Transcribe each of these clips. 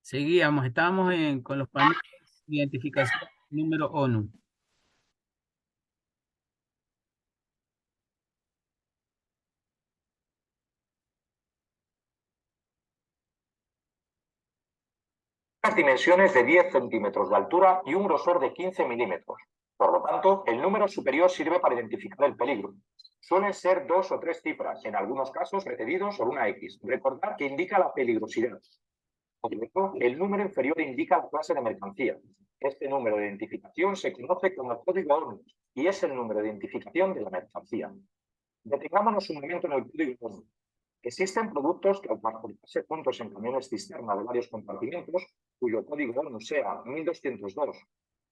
Seguíamos, estábamos con los paneles de identificación número ONU. Las dimensiones de 10 centímetros de altura y un grosor de 15 milímetros. Por lo tanto, el número superior sirve para identificar el peligro. Suelen ser 2 o 3 cifras, en algunos casos precedidos por una X. Recordad que indica la peligrosidad. El número inferior indica la clase de mercancía. Este número de identificación se conoce como código ONU y es el número de identificación de la mercancía. Detengámonos un momento en el código ONU. Existen productos que al transportarse juntos en camiones cisterna de varios compartimentos, cuyo código ONU sea 1202,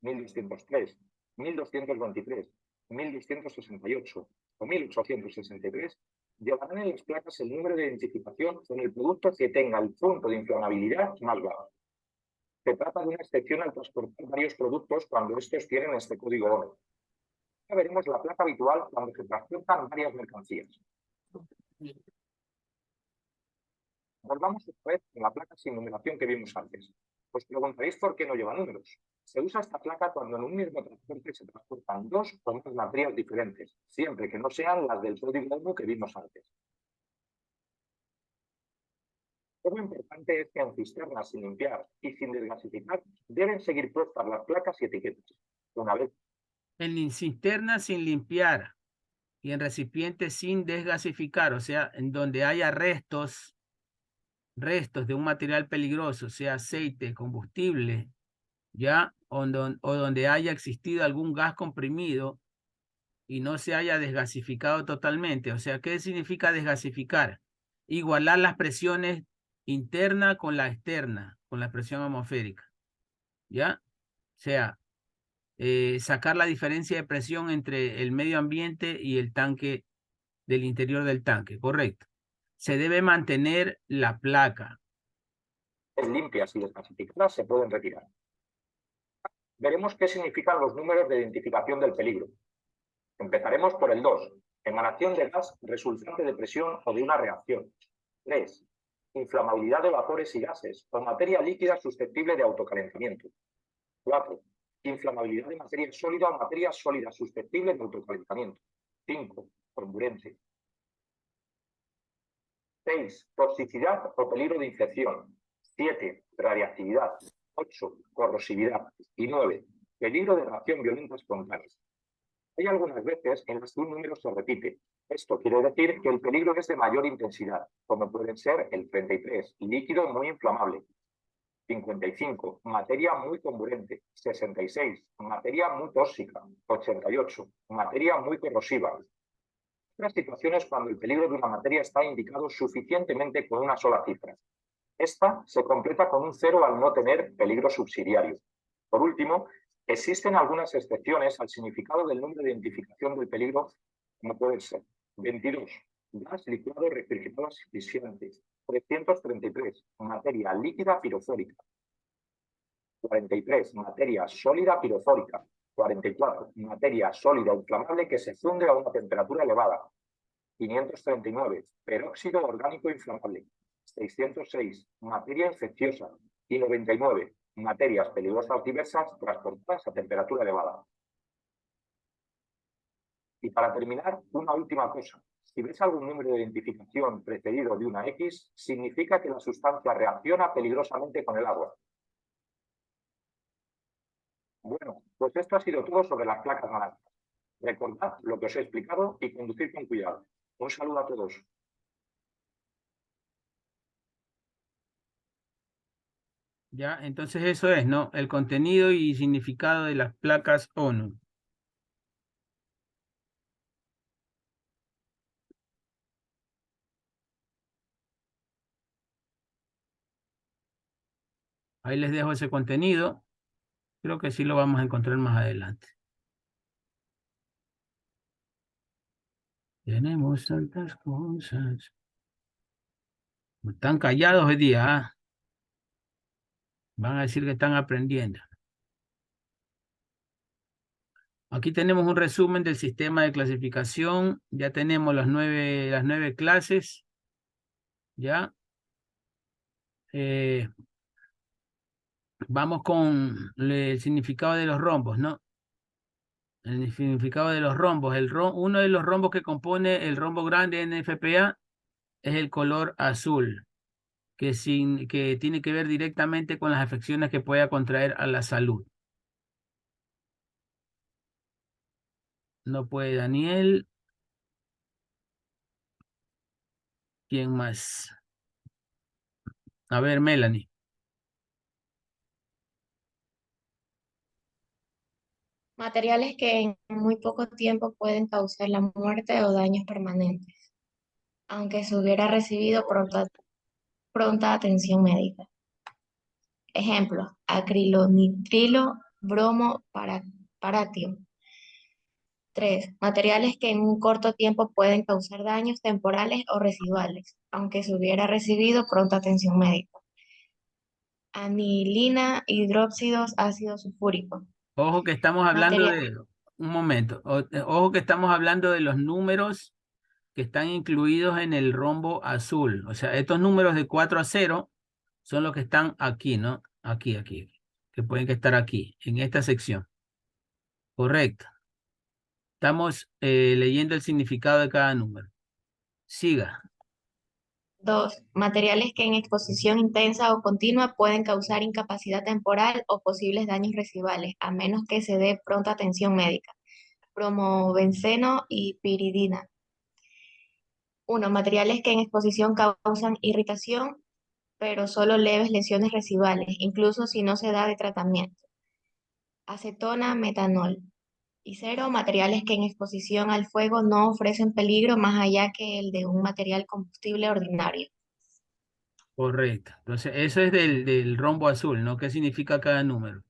1203, 1223, 1268 o 1863, llevarán en las placas el número de identificación con el producto que tenga el punto de inflamabilidad más bajo. Se trata de una excepción al transportar varios productos cuando estos tienen este código ONU. Ahora veremos la placa habitual cuando se transportan varias mercancías. Volvamos otra vez a la placa sin numeración que vimos antes. Os preguntaréis por qué no lleva números. Se usa esta placa cuando en un mismo transporte se transportan dos o más materias diferentes, siempre que no sean las del código ONU que vimos antes. Lo importante es que en cisternas sin limpiar y sin desgasificar deben seguir puestas las placas y etiquetas. Una vez En cisterna sin limpiar y en recipientes sin desgasificar, o sea, en donde haya restos de un material peligroso, sea aceite, combustible, ya, o donde haya existido algún gas comprimido y no se haya desgasificado totalmente. O sea, ¿qué significa desgasificar? Igualar las presiones interna con la externa, con la presión atmosférica, ¿ya? O sea, sacar la diferencia de presión entre el medio ambiente y el tanque del interior del tanque, correcto. Se debe mantener la placa. limpias y desgasificadas se pueden retirar. Veremos qué significan los números de identificación del peligro. Empezaremos por el 2, emanación de gas resultante de presión o de una reacción. 3, inflamabilidad de vapores y gases o materia líquida susceptible de autocalentamiento. 4, inflamabilidad de materia sólida o materia sólida susceptible de autocalentamiento. 5, comburente. 6, toxicidad o peligro de infección. 7, radiactividad. 8, corrosividad. Y 9, peligro de reacción violenta espontánea. Hay algunas veces en las que un número se repite. Esto quiere decir que el peligro es de mayor intensidad, como pueden ser el 33, líquido muy inflamable; 55, materia muy comburente; 66, materia muy tóxica; 88, materia muy corrosiva. Otras situaciones cuando el peligro de una materia está indicado suficientemente con una sola cifra. Esta se completa con un 0 al no tener peligro subsidiario. Por último, existen algunas excepciones al significado del número de identificación del peligro, como pueden ser 22, gas licuado refrigerado asfixiante; 333, materia líquida pirofórica; 43, materia sólida pirofórica; 44, materia sólida inflamable que se funde a una temperatura elevada; 539, peróxido orgánico inflamable; 606, materia infecciosa; y 99, materias peligrosas diversas transportadas a temperatura elevada. Y para terminar, una última cosa. Si ves algún número de identificación precedido de una X, significa que la sustancia reacciona peligrosamente con el agua. Bueno, pues esto ha sido todo sobre las placas naranjas. Recordad lo que os he explicado y conducid con cuidado. Un saludo a todos. Ya, entonces eso es, ¿no? El contenido y significado de las placas ONU. Ahí les dejo ese contenido. Creo que sí lo vamos a encontrar más adelante. Tenemos tantas cosas. Están callados hoy día, ¿ah? Van a decir que están aprendiendo. Aquí tenemos un resumen del sistema de clasificación. Ya tenemos las nueve clases. ¿Ya? Vamos con el significado de los rombos, ¿no? El significado de los rombos. Uno de los rombos que compone el rombo grande NFPA es el color azul, que tiene que ver directamente con las afecciones que pueda contraer a la salud. No puede Daniel. ¿Quién más? A ver, Melanie. Materiales que en muy poco tiempo pueden causar la muerte o daños permanentes, aunque se hubiera recibido pronta atención médica. Ejemplo, acrilonitrilo, bromo, paratio. 3. Materiales que en un corto tiempo pueden causar daños temporales o residuales, aunque se hubiera recibido pronta atención médica. Anilina, hidróxidos, ácido sulfúrico. Ojo que estamos hablando Materia- de, un momento, ojo que estamos hablando de los números que están incluidos en el rombo azul. O sea, estos números de 4 a 0 son los que están aquí, ¿no? Aquí, que pueden que estar aquí, en esta sección. Correcto. Estamos leyendo el significado de cada número. Siga. 2. Materiales que en exposición intensa o continua pueden causar incapacidad temporal o posibles daños residuales, a menos que se dé pronta atención médica. Bromobenceno y piridina. 1. Materiales que en exposición causan irritación, pero solo leves lesiones residuales, incluso si no se da de tratamiento. Acetona, metanol. Y 0. Materiales que en exposición al fuego no ofrecen peligro más allá que el de un material combustible ordinario. Correcto. Entonces, eso es del rombo azul, ¿no? ¿Qué significa cada número?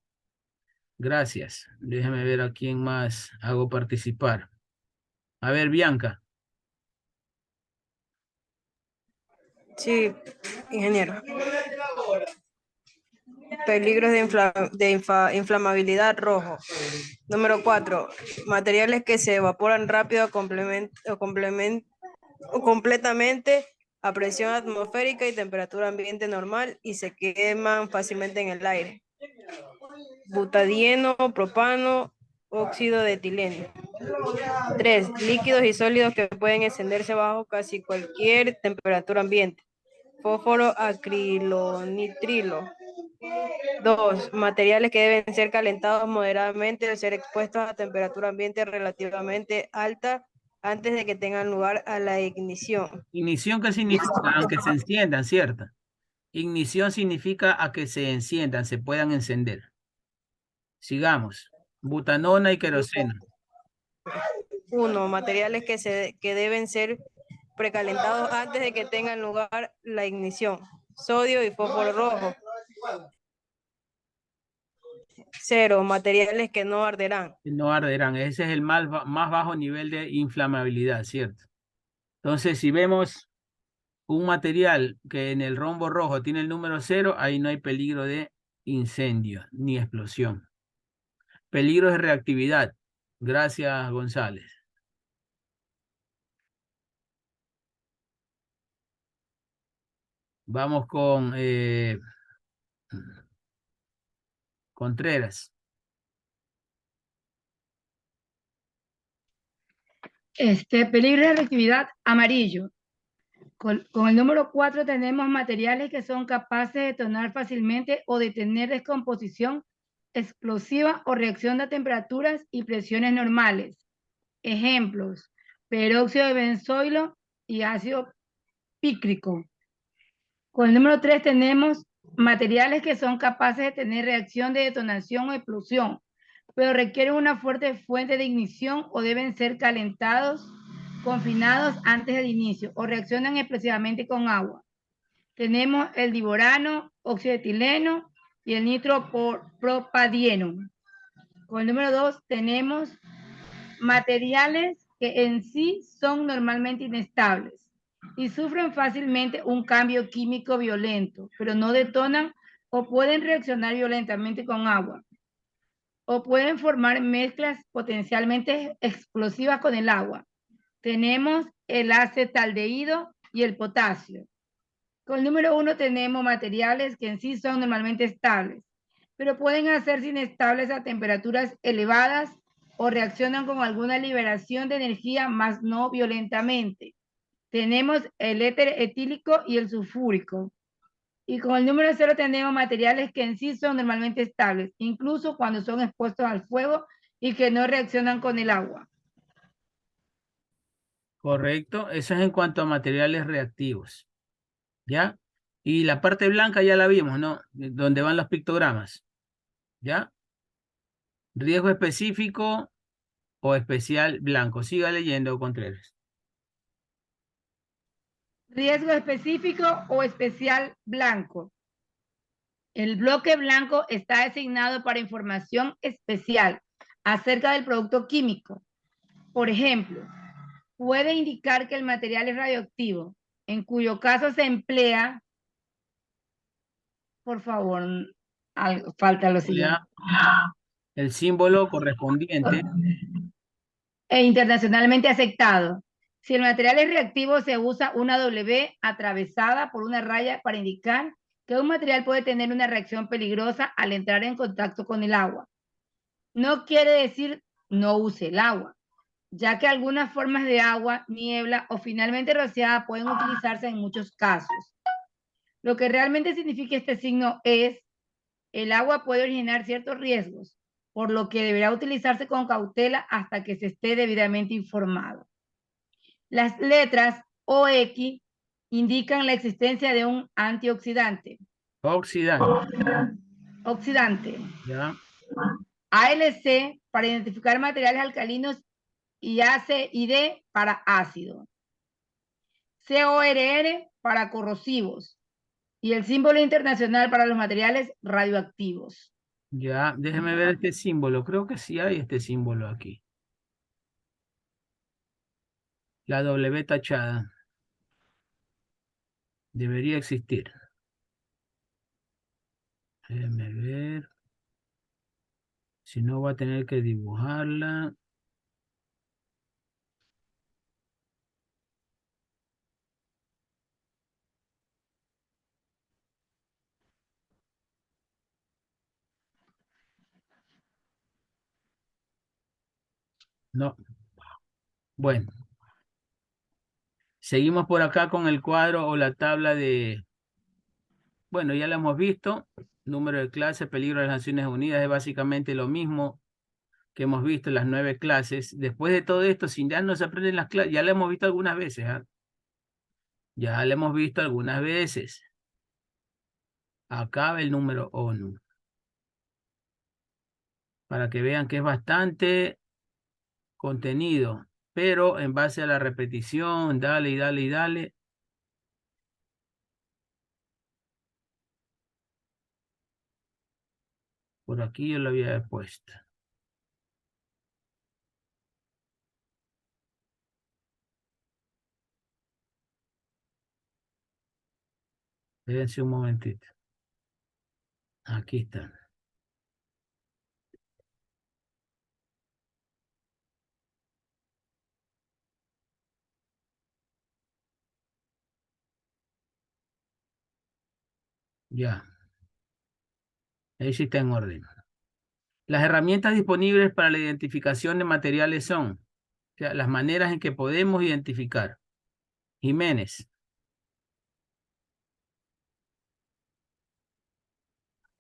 Gracias. Déjame ver a quién más hago participar. A ver, Bianca. Sí, ingeniero. Peligros inflamabilidad rojo. Número 4. Materiales que se evaporan rápido o completamente a presión atmosférica y temperatura ambiente normal y se queman fácilmente en el aire. Butadieno, propano, óxido de etileno. 3. Líquidos y sólidos que pueden encenderse bajo casi cualquier temperatura ambiente. Fósforo, acrilonitrilo. 2. Materiales que deben ser calentados moderadamente o ser expuestos a temperatura ambiente relativamente alta antes de que tengan lugar a la ignición. Ignición, ¿qué significa? Aunque se enciendan, ¿cierto? Ignición significa a que se enciendan, se puedan encender. Sigamos. Butanona y queroseno. 1. Materiales que deben ser precalentados antes de que tengan lugar la ignición. Sodio y fósforo rojo. 0. Materiales que no arderán. No arderán. Ese es el más bajo nivel de inflamabilidad, ¿cierto? Entonces, si vemos un material que en el rombo rojo tiene el número 0, ahí no hay peligro de incendio ni explosión. Peligro de reactividad. Gracias, González. Vamos con Contreras. Peligro de reactividad amarillo. Con el número 4 tenemos materiales que son capaces de detonar fácilmente o de tener descomposición explosiva o reacción a temperaturas y presiones normales. Ejemplos: peróxido de benzoilo y ácido pícrico. Con el número 3 tenemos materiales que son capaces de tener reacción de detonación o explosión, pero requieren una fuerte fuente de ignición o deben ser calentados, confinados antes del inicio o reaccionan explosivamente con agua. Tenemos el diborano, óxido de etileno y el nitropropadieno. Con el número 2 tenemos materiales que en sí son normalmente inestables y sufren fácilmente un cambio químico violento, pero no detonan o pueden reaccionar violentamente con agua, o pueden formar mezclas potencialmente explosivas con el agua. Tenemos el acetaldehído y el potasio. Con el número 1 tenemos materiales que en sí son normalmente estables, pero pueden hacerse inestables a temperaturas elevadas o reaccionan con alguna liberación de energía, más no violentamente. Tenemos el éter etílico y el sulfúrico. Y con el número 0 tenemos materiales que en sí son normalmente estables, incluso cuando son expuestos al fuego y que no reaccionan con el agua. Correcto. Eso es en cuanto a materiales reactivos. ¿Ya? Y la parte blanca ya la vimos, ¿no? Donde van los pictogramas. ¿Ya? Riesgo específico o especial blanco. Siga leyendo, Contreras. Riesgo específico o especial blanco. El bloque blanco está designado para información especial acerca del producto químico. Por ejemplo, puede indicar que el material es radioactivo, en cuyo caso se emplea, por favor, falta lo siguiente. El símbolo correspondiente. E internacionalmente aceptado. Si el material es reactivo, se usa una W atravesada por una raya para indicar que un material puede tener una reacción peligrosa al entrar en contacto con el agua. No quiere decir no use el agua, ya que algunas formas de agua, niebla o finalmente rociada pueden utilizarse en muchos casos. Lo que realmente significa este signo es: el agua puede originar ciertos riesgos, por lo que deberá utilizarse con cautela hasta que se esté debidamente informado. Las letras O, X indican la existencia de un antioxidante. Oxidante. Oxidante. ¿Ya? ALC para identificar materiales alcalinos y AC y D para ácido. CORR para corrosivos. Y el símbolo internacional para los materiales radioactivos. Ya, déjeme ver este símbolo. Creo que sí hay este símbolo aquí. La W tachada. Debería existir. Déjeme ver. Si no, voy a tener que dibujarla. No. Bueno. Seguimos por acá con el cuadro o la tabla de... Bueno, ya lo hemos visto. Número de clases, peligro de las Naciones Unidas, es básicamente lo mismo que hemos visto en las 9 clases. Después de todo esto, si ya no se aprenden las clases, ya lo hemos visto algunas veces. ¿Ah? Ya lo hemos visto algunas veces. Acá va el número ONU. Para que vean que es bastante contenido, pero en base a la repetición, dale y dale y dale. Por aquí yo lo había puesto. Déjense un momentito. Aquí está. Ya. Ahí sí está en orden. Las herramientas disponibles para la identificación de materiales son, o sea, las maneras en que podemos identificar. Jiménez.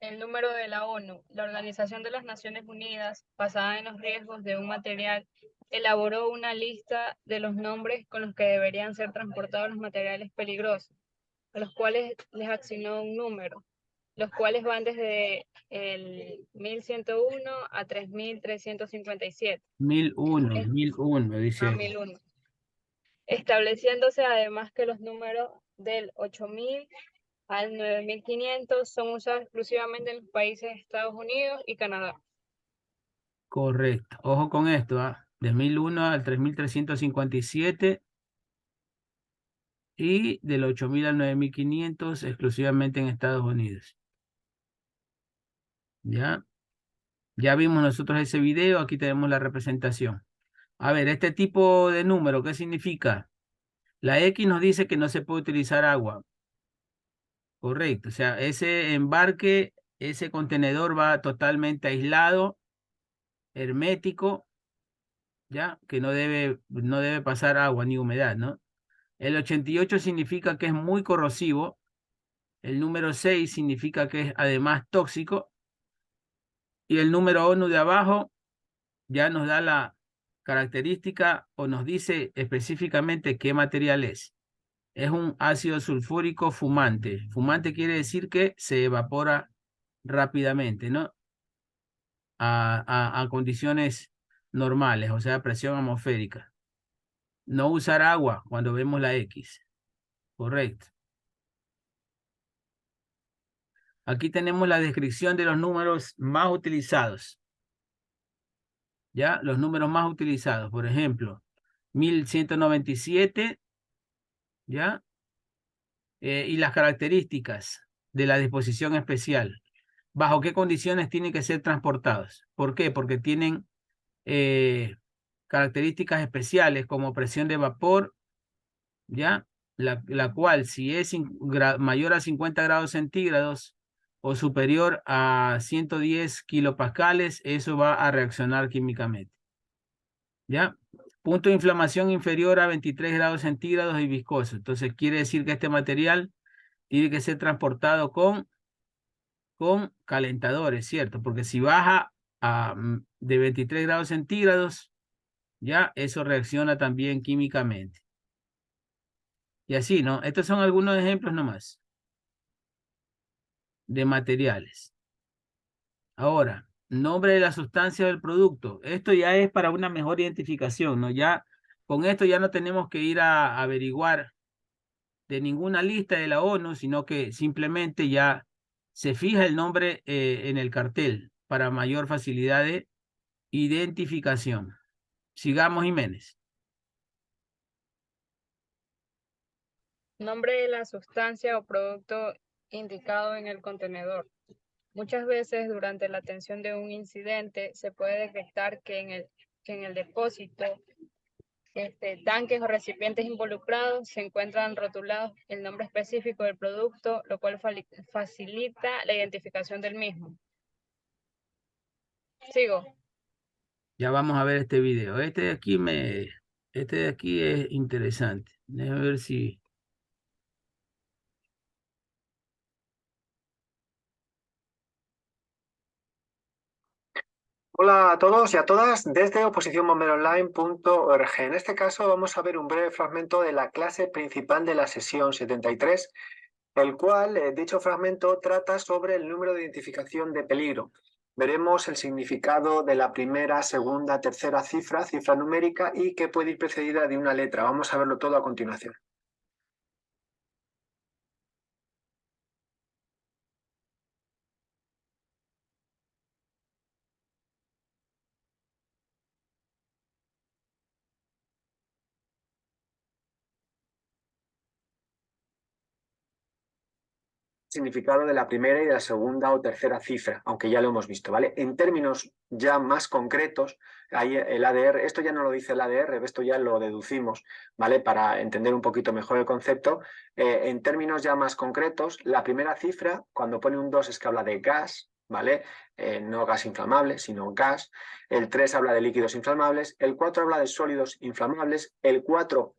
El número de la ONU, la Organización de las Naciones Unidas, basada en los riesgos de un material, elaboró una lista de los nombres con los que deberían ser transportados los materiales peligrosos, a los cuales les asignó un número, los cuales van desde el 1101 a 3357. 1001, dice. 1001. Estableciéndose además que los números del 8000 al 9500 son usados exclusivamente en los países de Estados Unidos y Canadá. Correcto. Ojo con esto, ¿ah? De 1001 al 3357 y del 8000 al 9500 exclusivamente en Estados Unidos. ¿Ya? Ya vimos nosotros ese video, aquí tenemos la representación. A ver, este tipo de número, ¿qué significa? La X nos dice que no se puede utilizar agua. Correcto, o sea, ese embarque, ese contenedor va totalmente aislado, hermético, ¿ya? Que no debe pasar agua ni humedad, ¿no? El 88 significa que es muy corrosivo. El número 6 significa que es además tóxico. Y el número 1 de abajo ya nos da la característica o nos dice específicamente qué material es. Es un ácido sulfúrico fumante. Fumante quiere decir que se evapora rápidamente, ¿no? A condiciones normales, o sea, presión atmosférica. No usar agua cuando vemos la X. Correcto. Aquí tenemos la descripción de los números más utilizados. ¿Ya? Los números más utilizados. Por ejemplo, 1197, ¿ya? Y las características de la disposición especial. ¿Bajo qué condiciones tienen que ser transportados? ¿Por qué? Porque tienen características especiales como presión de vapor, ¿ya? La cual, si es mayor a 50 grados centígrados o superior a 110 kilopascales, eso va a reaccionar químicamente, ¿ya? Punto de inflamación inferior a 23 grados centígrados y viscoso. Entonces, quiere decir que este material tiene que ser transportado con calentadores, ¿cierto? Porque si baja de 23 grados centígrados, ya eso reacciona también químicamente. Y así, ¿no? Estos son algunos ejemplos nomás de materiales. Ahora, nombre de la sustancia del producto. Esto ya es para una mejor identificación, ¿no? Ya con esto ya no tenemos que ir a averiguar de ninguna lista de la ONU, sino que simplemente ya se fija el nombre en el cartel para mayor facilidad de identificación. Sigamos, Jiménez. Nombre de la sustancia o producto indicado en el contenedor. Muchas veces durante la atención de un incidente se puede detectar que en el depósito, tanques o recipientes involucrados se encuentran rotulados el nombre específico del producto, lo cual facilita la identificación del mismo. Sigo. Ya vamos a ver este video. Este de aquí es interesante. Déjame ver si... Hola a todos y a todas desde oposicionbomberoonline.org. En este caso vamos a ver un breve fragmento de la clase principal de la sesión 73, el cual, dicho fragmento, trata sobre el número de identificación de peligro. Veremos el significado de la primera, segunda, tercera cifra numérica y que puede ir precedida de una letra. Vamos a verlo todo a continuación. Significado de la primera y de la segunda o tercera cifra, aunque ya lo hemos visto, ¿vale? En términos ya más concretos, ahí el ADR, esto ya no lo dice el ADR, esto ya lo deducimos, ¿vale? Para entender un poquito mejor el concepto, en términos ya más concretos, la primera cifra, cuando pone un 2 es que habla de gas, ¿vale? No gas inflamable, sino gas. El 3 habla de líquidos inflamables, el 4 habla de sólidos inflamables, el 4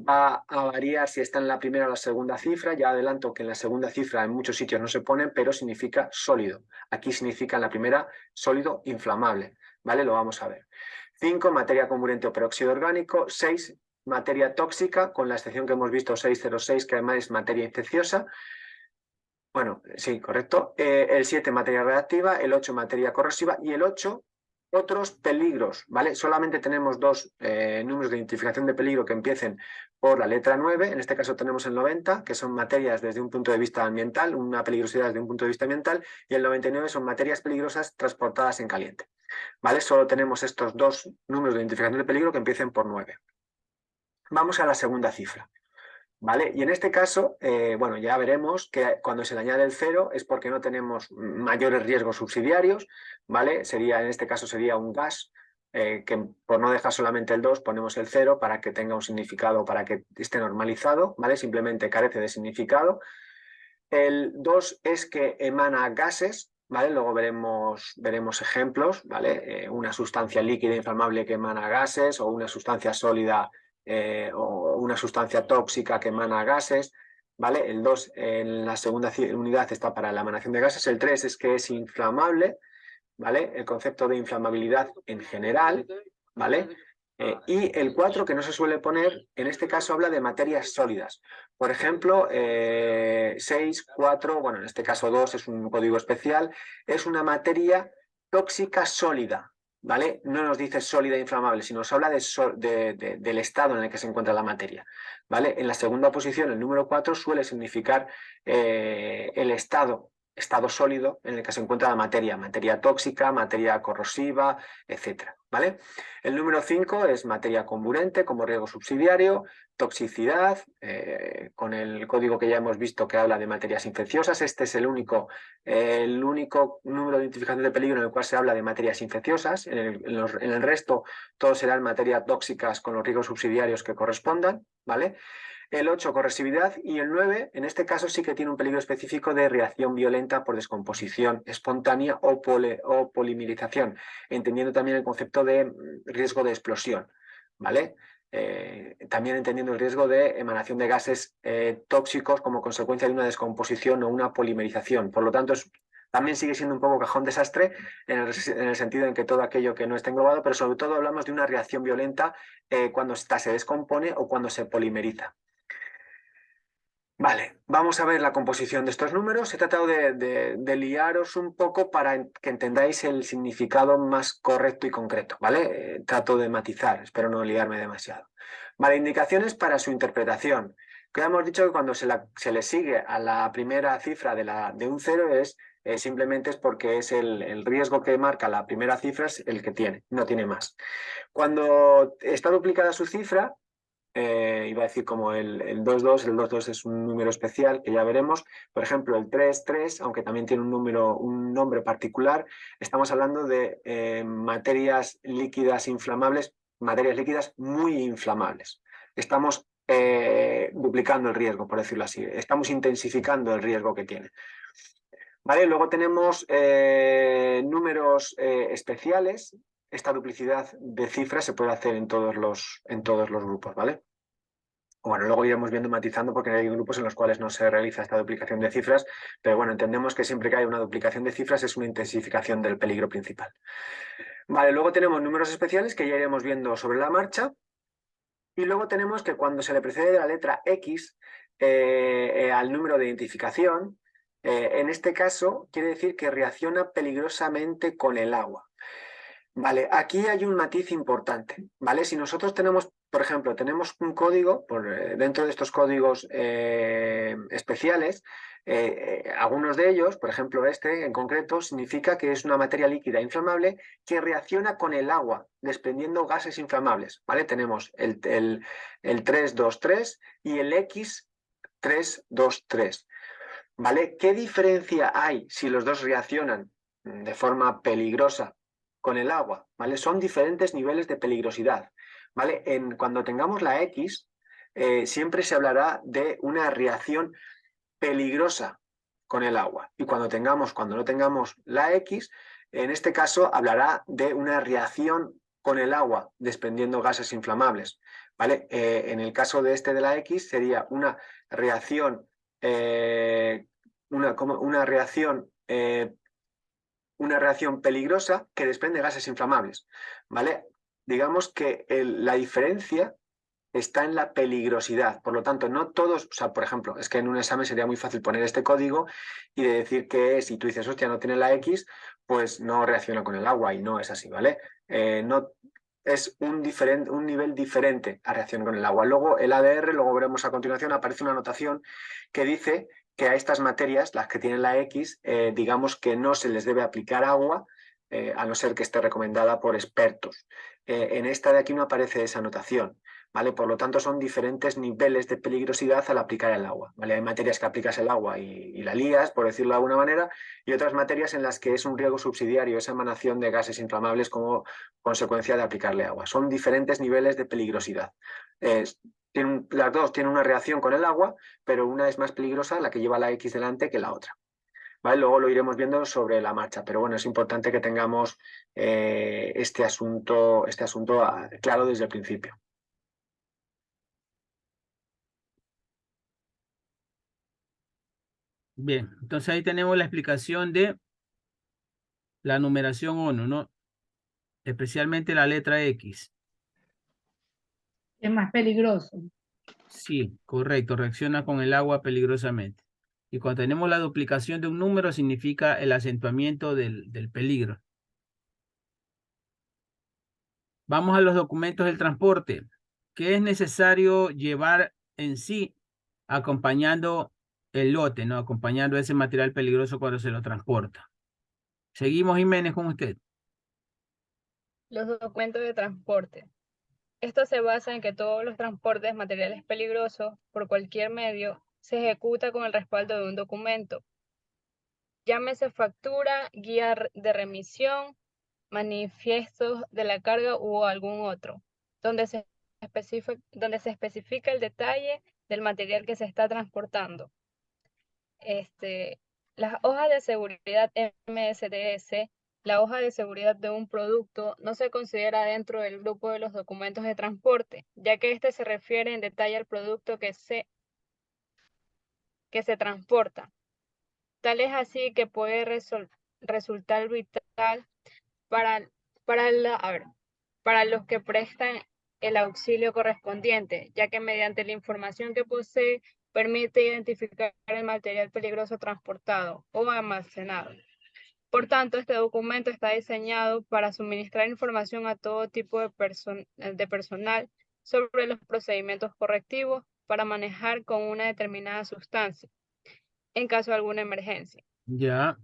va a variar si está en la primera o la segunda cifra. Ya adelanto que en la segunda cifra en muchos sitios no se ponen, pero significa sólido. Aquí significa en la primera sólido inflamable, ¿vale? Lo vamos a ver. 5, materia comburente o peróxido orgánico. 6, materia tóxica, con la excepción que hemos visto 606, que además es materia infecciosa. Bueno, sí, correcto. El 7, materia reactiva. El 8, materia corrosiva. Y el 8, otros peligros, ¿vale? Solamente tenemos dos números de identificación de peligro que empiecen por la letra 9. En este caso tenemos el 90, que son materias desde un punto de vista ambiental, una peligrosidad desde un punto de vista ambiental, y el 99 son materias peligrosas transportadas en caliente, ¿vale? Solo tenemos estos dos números de identificación de peligro que empiecen por 9. Vamos a la segunda cifra. ¿Vale? Y en este caso, bueno, ya veremos que cuando se le añade el 0 es porque no tenemos mayores riesgos subsidiarios, ¿vale? En este caso sería un gas, que por no dejar solamente el 2 ponemos el 0 para que tenga un significado, para que esté normalizado, ¿vale? Simplemente carece de significado. El 2 es que emana gases, ¿vale? Luego veremos ejemplos, ¿vale? Una sustancia líquida inflamable que emana gases, o una sustancia sólida o una sustancia tóxica que emana gases, ¿vale? El 2 en la segunda unidad está para la emanación de gases. El 3 es que es inflamable, ¿vale? El concepto de inflamabilidad en general, ¿vale? Y el 4, que no se suele poner, en este caso habla de materias sólidas. Por ejemplo, 6, 4, bueno, en este caso 2 es un código especial, es una materia tóxica sólida, ¿vale? No nos dice sólida e inflamable, sino nos habla del estado en el que se encuentra la materia, ¿vale? En la segunda posición, el número 4 suele significar el estado sólido en el que se encuentra la materia tóxica, materia corrosiva, etcétera, ¿vale? El número 5 es materia comburente como riesgo subsidiario, toxicidad, con el código que ya hemos visto que habla de materias infecciosas. Este es el único número de identificación de peligro en el cual se habla de materias infecciosas. En el resto todos serán materias tóxicas con los riesgos subsidiarios que correspondan, ¿vale? El 8, corrosividad, y el 9, en este caso sí que tiene un peligro específico de reacción violenta por descomposición espontánea o polimerización, entendiendo también el concepto de riesgo de explosión, ¿vale? También entendiendo el riesgo de emanación de gases tóxicos como consecuencia de una descomposición o una polimerización. Por lo tanto, también sigue siendo un poco cajón desastre en el sentido en que todo aquello que no está englobado, pero sobre todo hablamos de una reacción violenta cuando se descompone o cuando se polimeriza. Vale, vamos a ver la composición de estos números. He tratado de liaros un poco para que entendáis el significado más correcto y concreto, ¿vale? Trato de matizar, espero no liarme demasiado. Vale, indicaciones para su interpretación. Que hemos dicho que cuando se le sigue a la primera cifra de un 0 simplemente es porque es el riesgo que marca la primera cifra es el que tiene, no tiene más. Cuando está duplicada su cifra, iba a decir como el 2,2, el 2,2 es un número especial que ya veremos. Por ejemplo, el 3,3, aunque también tiene un nombre particular, estamos hablando de materias líquidas inflamables, materias líquidas muy inflamables. Estamos duplicando el riesgo, por decirlo así. Estamos intensificando el riesgo que tiene. ¿Vale? Luego tenemos números especiales. Esta duplicidad de cifras se puede hacer en todos los grupos, ¿vale? Bueno, luego iremos viendo matizando porque hay grupos en los cuales no se realiza esta duplicación de cifras, pero bueno, entendemos que siempre que hay una duplicación de cifras es una intensificación del peligro principal. Vale, luego tenemos números especiales que ya iremos viendo sobre la marcha. Y luego tenemos que cuando se le precede de la letra X al número de identificación, en este caso quiere decir que reacciona peligrosamente con el agua. Vale, aquí hay un matiz importante, ¿vale? Si nosotros tenemos, por ejemplo, tenemos un código, dentro de estos códigos especiales, algunos de ellos, por ejemplo este en concreto, significa que es una materia líquida inflamable que reacciona con el agua, desprendiendo gases inflamables, ¿vale? Tenemos el 323 y el X323, ¿vale? ¿Qué diferencia hay si los dos reaccionan de forma peligrosa con el agua? ¿Vale? Son diferentes niveles de peligrosidad, ¿vale? Cuando tengamos la X, siempre se hablará de una reacción peligrosa con el agua. Y cuando no tengamos la X, en este caso hablará de una reacción con el agua, desprendiendo gases inflamables, ¿vale? En el caso de la X sería una reacción una reacción peligrosa que desprende gases inflamables, ¿vale? Digamos que la diferencia está en la peligrosidad. Por lo tanto, no todos, o sea, por ejemplo, es que en un examen sería muy fácil poner este código y de decir que si tú dices, hostia, no tiene la X, pues no reacciona con el agua, y no es así, ¿vale? No es un nivel diferente a reacción con el agua. Luego el ADR, luego veremos a continuación, aparece una anotación que dice que a estas materias, las que tienen la X, digamos que no se les debe aplicar agua, a no ser que esté recomendada por expertos. En esta de aquí no aparece esa anotación, ¿vale? Por lo tanto, son diferentes niveles de peligrosidad al aplicar el agua, ¿vale? Hay materias que aplicas el agua y la lías, por decirlo de alguna manera, y otras materias en las que es un riesgo subsidiario, esa emanación de gases inflamables como consecuencia de aplicarle agua. Son diferentes niveles de peligrosidad. las dos tienen una reacción con el agua, pero una es más peligrosa, la que lleva la X delante, que la otra. ¿Vale? Luego lo iremos viendo sobre la marcha, pero bueno, es importante que tengamos este asunto claro desde el principio. Bien, entonces ahí tenemos la explicación de la numeración ONU, ¿no? Especialmente la letra X. Es más peligroso. Sí, correcto, reacciona con el agua peligrosamente. Y cuando tenemos la duplicación de un número, significa el acentuamiento del peligro. Vamos a los documentos del transporte. ¿Qué es necesario llevar en sí acompañando el lote, ¿no? Acompañando ese material peligroso cuando se lo transporta? Seguimos, Jiménez, con usted. Los documentos de transporte. Esto se basa en que todos los transportes de materiales peligrosos por cualquier medio se ejecuta con el respaldo de un documento. Llámese factura, guía de remisión, manifiestos de la carga u algún otro, donde se especifica el detalle del material que se está transportando. Las hojas de seguridad MSDS, la hoja de seguridad de un producto, no se considera dentro del grupo de los documentos de transporte, ya que este se refiere en detalle al producto que se transporta. Tal es así que puede resultar vital para los que prestan el auxilio correspondiente, ya que mediante la información que posee permite identificar el material peligroso transportado o almacenado. Por tanto, este documento está diseñado para suministrar información a todo tipo de personal sobre los procedimientos correctivos para manejar con una determinada sustancia, en caso de alguna emergencia. Ya.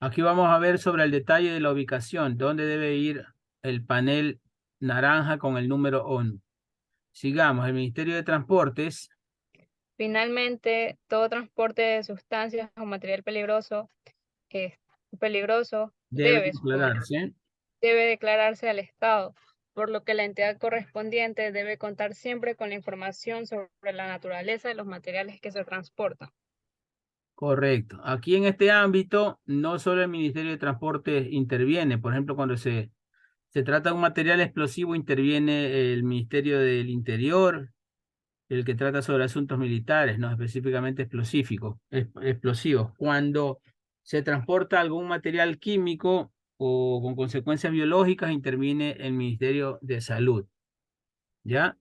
Aquí vamos a ver sobre el detalle de la ubicación, dónde debe ir el panel naranja con el número ONU. Sigamos, el Ministerio de Transportes Finalmente, todo transporte de sustancias o material peligroso debe debe declararse al Estado, por lo que la entidad correspondiente debe contar siempre con la información sobre la naturaleza de los materiales que se transportan. Correcto. Aquí en este ámbito, no solo el Ministerio de Transportes interviene, por ejemplo, cuando se trata de un material explosivo, interviene el Ministerio del Interior, el que trata sobre asuntos militares, no específicamente explosivos. Cuando se transporta algún material químico o con consecuencias biológicas, interviene el Ministerio de Salud. ¿Ya?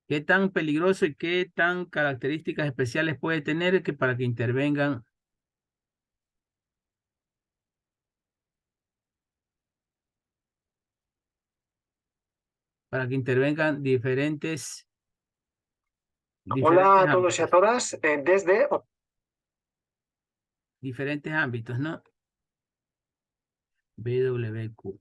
¿Qué tan peligroso y qué tan características especiales puede tener para que intervengan? Para que intervengan diferentes Hola a todos y a ámbitos, todas. diferentes ámbitos, ¿no? BWQ.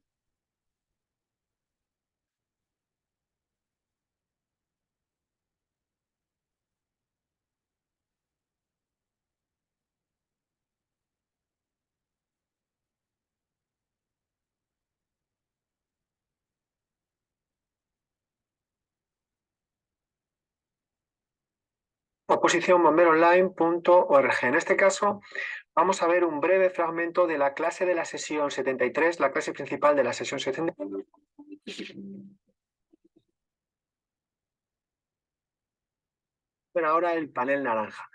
oposicionbomberoonline.org. En este caso, vamos a ver un breve fragmento de la clase de la sesión 73, la clase principal de la sesión 73. Bueno, ahora el panel naranja.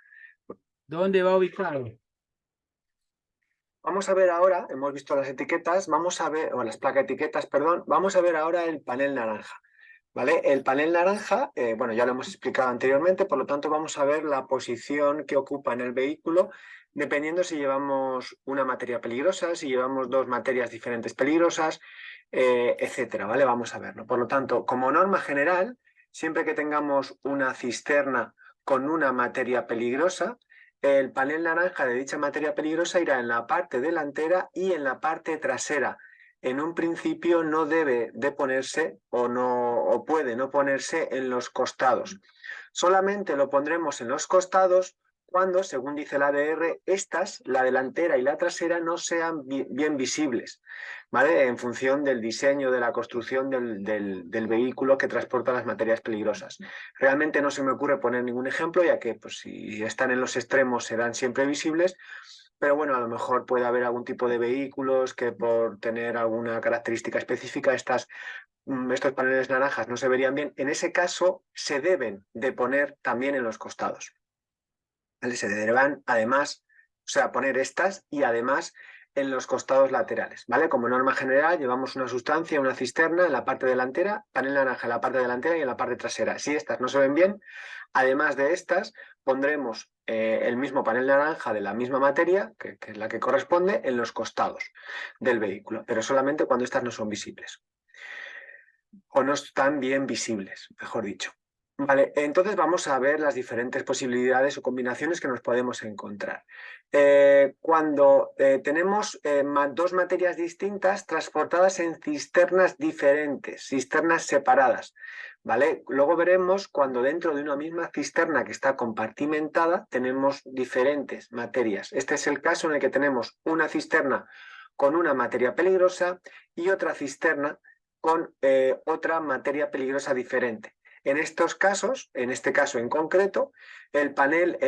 ¿Dónde va ubicado? Vamos a ver ahora, hemos visto las etiquetas, vamos a ver, o las placaetiquetas, perdón, vamos a ver ahora el panel naranja. ¿Vale? El panel naranja, bueno, ya lo hemos explicado anteriormente, por lo tanto vamos a ver la posición que ocupa en el vehículo, dependiendo si llevamos una materia peligrosa, si llevamos dos materias diferentes peligrosas, etcétera, ¿vale? Vamos a verlo. Por lo tanto, como norma general, siempre que tengamos una cisterna con una materia peligrosa, el panel naranja de dicha materia peligrosa irá en la parte delantera y en la parte trasera. En un principio no debe de ponerse o puede no ponerse en los costados. Solamente lo pondremos en los costados cuando, según dice el ADR, estas, la delantera y la trasera, no sean bien visibles, ¿vale? En función del diseño, de la construcción del vehículo que transporta las materias peligrosas. Realmente no se me ocurre poner ningún ejemplo, ya que pues, si están en los extremos serán siempre visibles, pero bueno, a lo mejor puede haber algún tipo de vehículos que por tener alguna característica específica estos paneles naranjas no se verían bien. En ese caso se deben de poner también en los costados. ¿Vale? Se deberán además, o sea, poner estas y además en los costados laterales, ¿vale? Como norma general llevamos una sustancia, una cisterna en la parte delantera, panel naranja en la parte delantera y en la parte trasera. Si estas no se ven bien, además de estas, pondremos el mismo panel naranja de la misma materia, que es la que corresponde, en los costados del vehículo, pero solamente cuando estas no son visibles. O no están bien visibles, mejor dicho. Vale, entonces vamos a ver las diferentes posibilidades o combinaciones que nos podemos encontrar. Cuando tenemos dos materias distintas transportadas en cisternas diferentes, cisternas separadas, ¿vale? Luego veremos cuando dentro de una misma cisterna que está compartimentada tenemos diferentes materias. Este es el caso en el que tenemos una cisterna con una materia peligrosa y otra cisterna con otra materia peligrosa diferente. En estos casos, en este caso en concreto, el panel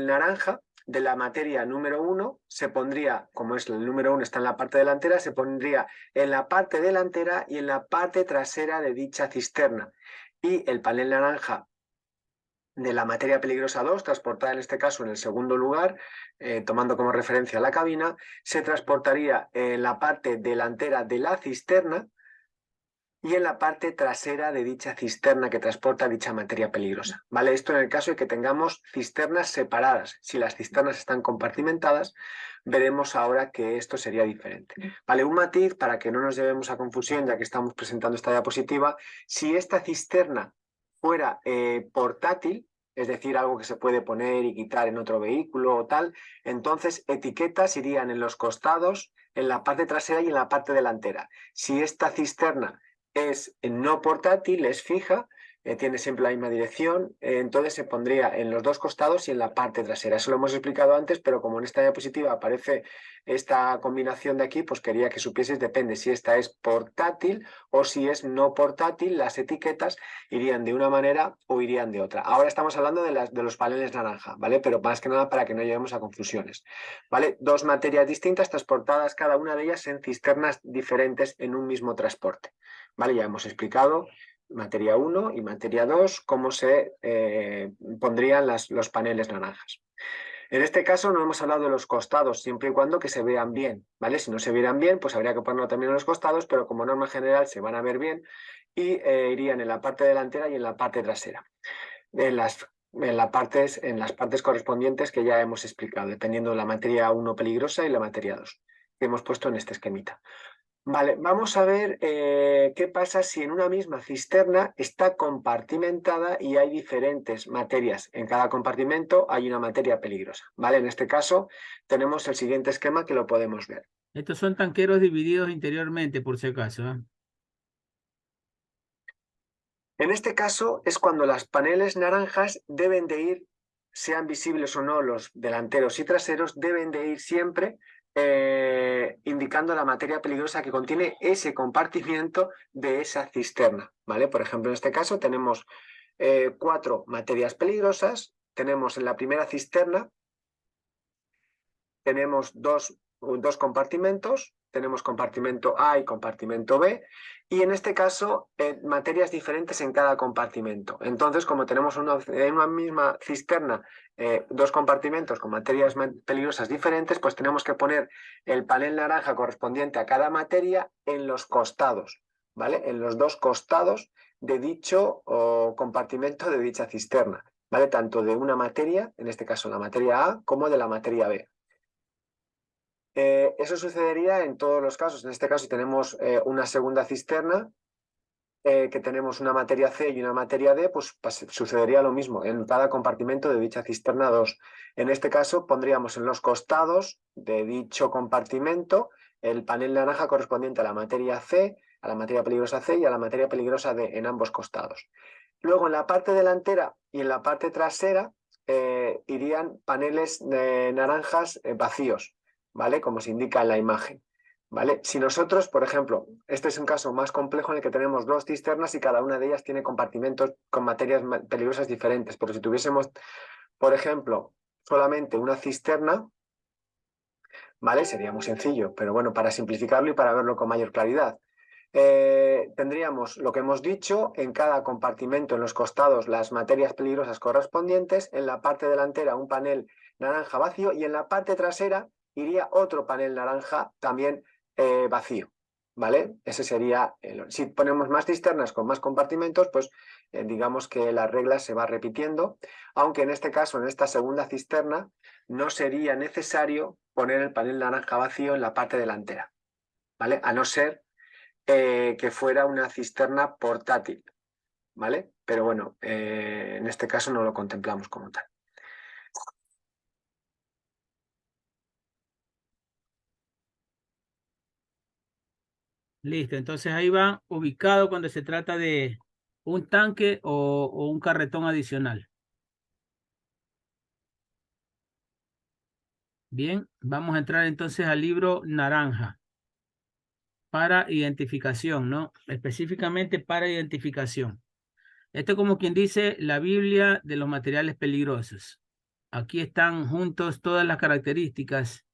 naranja de la materia número 1 se pondría, como es el número 1 está en la parte delantera, se pondría en la parte delantera y en la parte trasera de dicha cisterna. Y el panel naranja de la materia peligrosa 2, transportada en este caso en el segundo lugar, tomando como referencia la cabina, se transportaría en la parte delantera de la cisterna y en la parte trasera de dicha cisterna que transporta dicha materia peligrosa. ¿Vale? Esto en el caso de que tengamos cisternas separadas. Si las cisternas están compartimentadas, veremos ahora que esto sería diferente. ¿Vale? Un matiz para que no nos llevemos a confusión, ya que estamos presentando esta diapositiva, si esta cisterna fuera portátil, es decir, algo que se puede poner y quitar en otro vehículo o tal, entonces etiquetas irían en los costados, en la parte trasera y en la parte delantera. Si esta cisterna es no portátil, es fija, tiene siempre la misma dirección, entonces se pondría en los dos costados y en la parte trasera. Eso lo hemos explicado antes, pero como en esta diapositiva aparece esta combinación de aquí, pues quería que supieses, depende si esta es portátil o si es no portátil, las etiquetas irían de una manera o irían de otra. Ahora estamos hablando de los paneles naranja, ¿vale? Pero más que nada para que no lleguemos a confusiones, ¿vale? Dos materias distintas transportadas cada una de ellas en cisternas diferentes en un mismo transporte, ¿vale? Ya hemos explicado materia 1 y materia 2, cómo se pondrían los paneles naranjas. En este caso no hemos hablado de los costados, siempre y cuando que se vean bien, ¿vale? Si no se vieran bien, pues habría que ponerlo también en los costados, pero como norma general se van a ver bien y irían en la parte delantera y en la parte trasera. En las partes correspondientes que ya hemos explicado, dependiendo de la materia 1 peligrosa y la materia 2, que hemos puesto en este esquemita. Vale, vamos a ver qué pasa si en una misma cisterna está compartimentada y hay diferentes materias. En cada compartimento hay una materia peligrosa, ¿vale? En este caso tenemos el siguiente esquema que lo podemos ver. Estos son tanqueros divididos interiormente, por si acaso, ¿eh? En este caso es cuando los paneles naranjas deben de ir, sean visibles o no los delanteros y traseros, deben de ir siempre indicando la materia peligrosa que contiene ese compartimiento de esa cisterna, ¿vale? Por ejemplo, en este caso tenemos 4 materias peligrosas, tenemos en la primera cisterna, tenemos dos compartimentos, tenemos compartimento A y compartimento B, y en este caso materias diferentes en cada compartimento. Entonces, como tenemos en una misma cisterna dos compartimentos con materias peligrosas diferentes, pues tenemos que poner el panel naranja correspondiente a cada materia en los costados, ¿vale? En los dos costados de dicho compartimento de dicha cisterna, ¿vale? Tanto de una materia, en este caso la materia A, como de la materia B. Eso sucedería en todos los casos. En este caso, si tenemos una segunda cisterna, que tenemos una materia C y una materia D, pues sucedería lo mismo en cada compartimento de dicha cisterna 2. En este caso, pondríamos en los costados de dicho compartimento el panel naranja correspondiente a la materia C, a la materia peligrosa C y a la materia peligrosa D en ambos costados. Luego, en la parte delantera y en la parte trasera, irían paneles naranjas vacíos, ¿vale? Como se indica en la imagen, ¿vale? Si nosotros, por ejemplo, este es un caso más complejo en el que tenemos 2 cisternas y cada una de ellas tiene compartimentos con materias peligrosas diferentes, pero si tuviésemos, por ejemplo, solamente una cisterna, ¿vale? Sería muy sencillo, pero bueno, para simplificarlo y para verlo con mayor claridad. Tendríamos lo que hemos dicho, en cada compartimento en los costados las materias peligrosas correspondientes, en la parte delantera un panel naranja vacío y en la parte trasera iría otro panel naranja también vacío, ¿vale? Ese sería, si ponemos más cisternas con más compartimentos, pues digamos que la regla se va repitiendo, aunque en este caso, en esta segunda cisterna, no sería necesario poner el panel naranja vacío en la parte delantera, ¿vale? A no ser que fuera una cisterna portátil, ¿vale? Pero bueno, en este caso no lo contemplamos como tal. Listo, entonces ahí va ubicado cuando se trata de un tanque o un carretón adicional. Bien, vamos a entrar entonces al libro naranja para identificación, ¿no? Específicamente para identificación. Esto es como quien dice la Biblia de los materiales peligrosos. Aquí están juntos todas las características.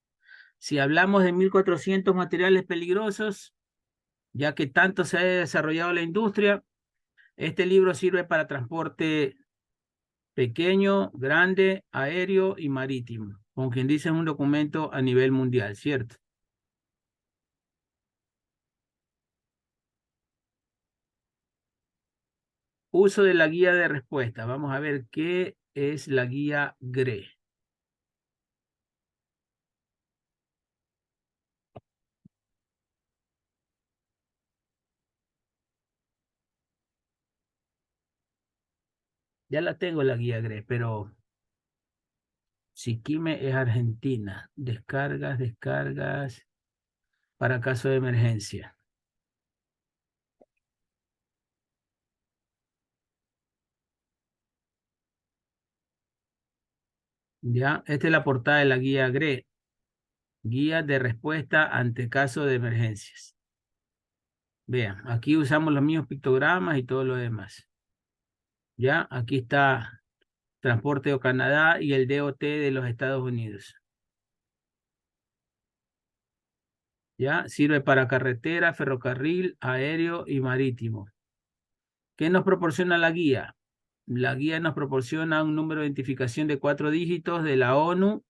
Si hablamos de 1400 materiales peligrosos, ya que tanto se ha desarrollado la industria, este libro sirve para transporte pequeño, grande, aéreo y marítimo. Como quien dice, es un documento a nivel mundial, ¿cierto? Uso de la guía de respuesta. Vamos a ver qué es la guía GRE. Ya la tengo la guía GRE, pero Siquime es Argentina. Descargas, descargas para caso de emergencia. Ya, esta es la portada de la guía GRE. Guía de respuesta ante caso de emergencias. Vean, aquí usamos los mismos pictogramas y todo lo demás. Ya, aquí está Transporte de Canadá y el DOT de los Estados Unidos. Ya, sirve para carretera, ferrocarril, aéreo y marítimo. ¿Qué nos proporciona la guía? La guía nos proporciona un número de identificación de 4 dígitos de la ONU,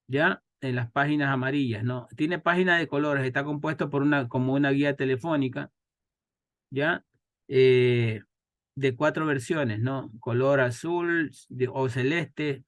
ya, en las páginas amarillas, ¿no? Tiene páginas de colores, está compuesto por como una guía telefónica, ya, de 4 versiones, ¿no? Color azul o celeste,